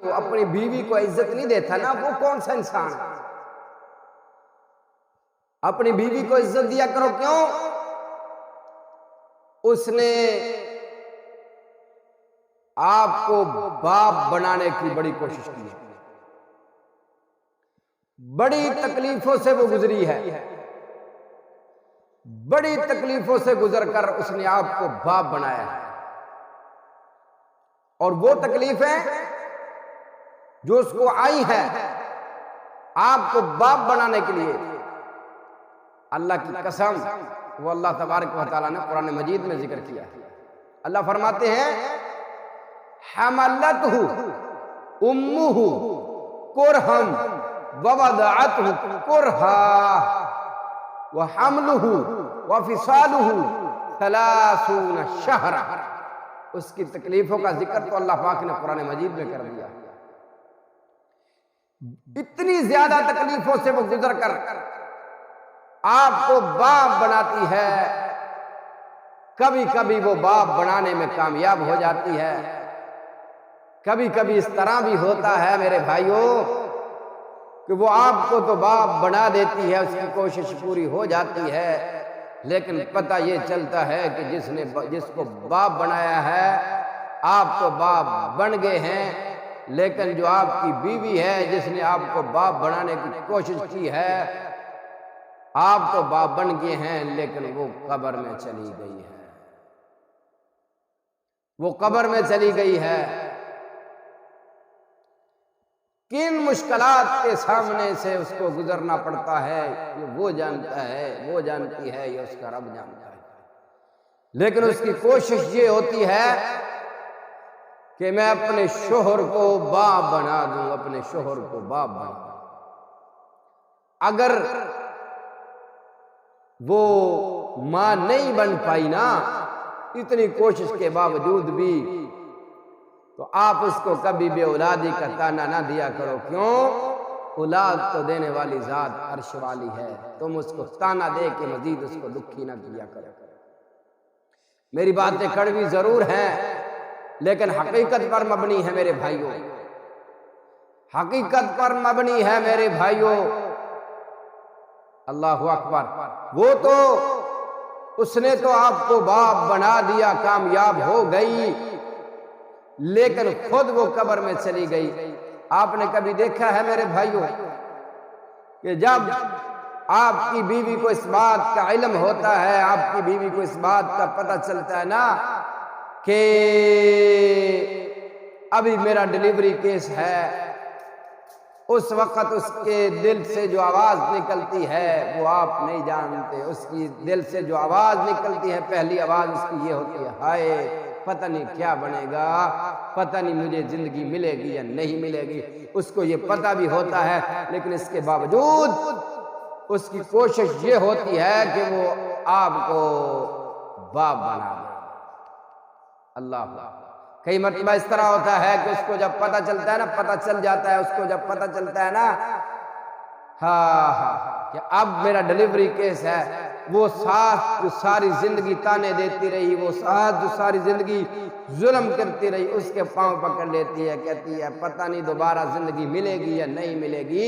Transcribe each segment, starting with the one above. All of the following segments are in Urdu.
وہ اپنی بیوی کو عزت نہیں دیتا نا، وہ کون سا انسان ہے؟ اپنی بیوی کو عزت دیا کرو۔ کیوں؟ اس نے آپ کو باپ بنانے کی بڑی کوشش کی ہے، بڑی تکلیفوں سے وہ گزری ہے، بڑی تکلیفوں سے گزر کر اس نے آپ کو باپ بنایا ہے۔ اور وہ تکلیفیں جو اس کو آئی ہیں آپ کو باپ بنانے کے لیے، اللہ کی قسم وہ اللہ تبارک و تعالیٰ نے قرآن مجید میں ذکر کیا ہے۔ اللہ فرماتے ہیں حملتہ امہ کرہا ووضعتہ کرہا وحملہ وفصالہ 30 شہرا۔ اس کی تکلیفوں کا ذکر تو اللہ پاک نے قرآن مجید میں کر دیا۔ اتنی زیادہ تکلیفوں سے وہ گزر کر آپ کو باپ بناتی ہے، کبھی کبھی وہ باپ بنانے میں کامیاب ہو جاتی ہے، کبھی کبھی اس طرح بھی ہوتا ہے میرے بھائیوں کہ وہ آپ کو تو باپ بنا دیتی ہے، اس کی کوشش پوری ہو جاتی ہے، لیکن پتہ یہ چلتا ہے کہ جس کو باپ بنایا ہے آپ تو باپ بن گئے ہیں، لیکن جو آپ کی بیوی ہے جس نے آپ کو باپ بنانے کی کوشش کی ہے، آپ تو باپ بن گئے ہیں لیکن وہ قبر میں چلی گئی ہے، وہ قبر میں چلی گئی ہے۔ کن مشکلات کے سامنے سے اس کو گزرنا پڑتا ہے یہ وہ جانتا ہے، وہ جانتی ہے، یہ اس کا رب جانتا ہے، لیکن اس کی کوشش یہ ہوتی ہے کہ میں اپنے شوہر کو باپ بنا دوں، اپنے شوہر کو باپ بنا دوں۔ اگر وہ ماں نہیں بن پائی نا اتنی کوشش کے باوجود بھی، تو آپ اس کو کبھی بے اولادی کا تانا نہ دیا کرو۔ کیوں؟ اولاد تو دینے والی ذات عرش والی ہے، تم اس کو تانا دے کے مزید اس کو دکھی نہ کیا کرو۔ میری باتیں کڑوی ضرور ہیں لیکن حقیقت پر مبنی ہے میرے بھائیوں، حقیقت پر مبنی ہے میرے بھائیوں۔ اللہ اکبر۔ وہ تو اس نے تو آپ کو باپ بنا دیا، کامیاب ہو گئی، لیکن خود وہ قبر میں چلی گئی۔ آپ نے کبھی دیکھا ہے میرے بھائیوں کہ جب آپ کی بیوی کو اس بات کا علم ہوتا ہے، آپ کی بیوی کو اس بات کا پتہ چلتا ہے نا کہ ابھی میرا ڈیلیوری کیس ہے، اس وقت اس کے دل سے جو آواز نکلتی ہے وہ آپ نہیں جانتے۔ اس کی دل سے جو آواز نکلتی ہے پہلی آواز اس کی یہ ہوتی ہے، ہائے پتہ نہیں کیا بنے گا، پتہ نہیں مجھے زندگی ملے گی یا نہیں ملے گی۔ اس کو یہ پتہ بھی ہوتا ہے لیکن اس کے باوجود اس کی کوشش یہ ہوتی ہے کہ وہ آپ کو باپ بنا دے۔ اللہ، کئی مرتبہ اس طرح ہوتا ہے کہ اس کو جب پتہ چلتا ہے نا، پتہ چل جاتا ہے اس کو، جب پتہ چلتا ہے نا کہ اب میرا ڈیلیوری کیس ہے، وہ ساس جو ساری زندگی تانے دیتی رہی، وہ ساس جو ساری زندگی ظلم کرتی رہی، اس کے پاؤں پکڑ لیتی ہے، کہتی ہے پتہ نہیں دوبارہ زندگی ملے گی یا نہیں ملے گی،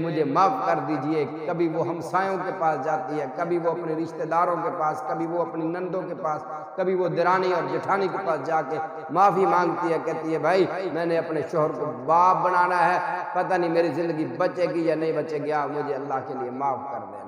مجھے معاف کر دیجئے۔ کبھی وہ ہمسایوں کے پاس جاتی ہے، کبھی وہ اپنے رشتہ داروں کے پاس، کبھی وہ اپنی نندوں کے پاس، کبھی وہ درانی اور جٹھانی کے پاس جا کے معافی مانگتی ہے، کہتی ہے بھائی میں نے اپنے شوہر کو باپ بنانا ہے، پتہ نہیں میری زندگی بچے گی یا نہیں بچے گی، آپ مجھے اللہ کے لیے معاف کر دینا۔